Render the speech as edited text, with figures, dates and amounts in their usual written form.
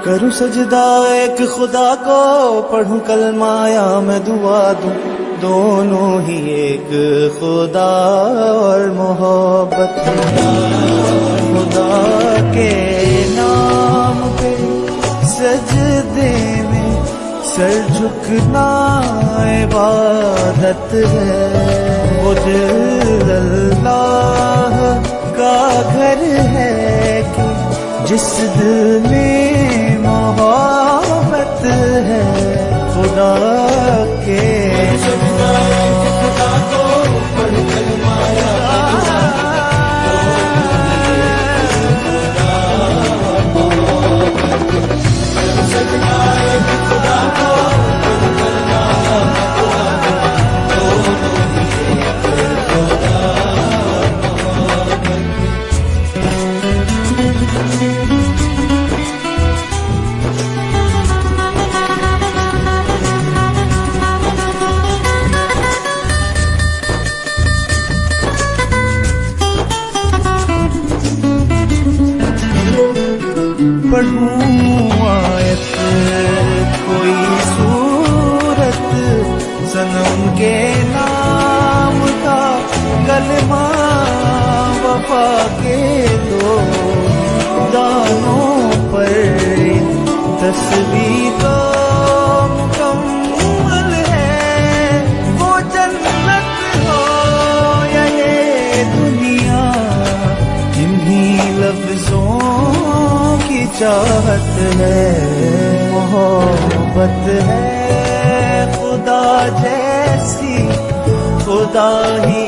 करूं सजदा एक खुदा को, पढ़ूं कलमाया मैं दुआ दूं, दोनों ही एक खुदा और मोहब्बत। खुदा के नाम पे सजदे में सर झुकना इबादत है। वो दिल अल्लाह का घर है कि जिस दिल में मोहब्बत है। खुदा के खुदा को पढ़ कलमाया पढ़ूं आयत कोई सूरत, सनम के नाम का कलमा वफा के दो दानों पर तस्वीर तो मुकम्मल है। वो जन्नत हो या ये दुनिया, जिन्हीं लफ्जों की चाहत है। मोहब्बत है खुदा जैसी, खुदा ही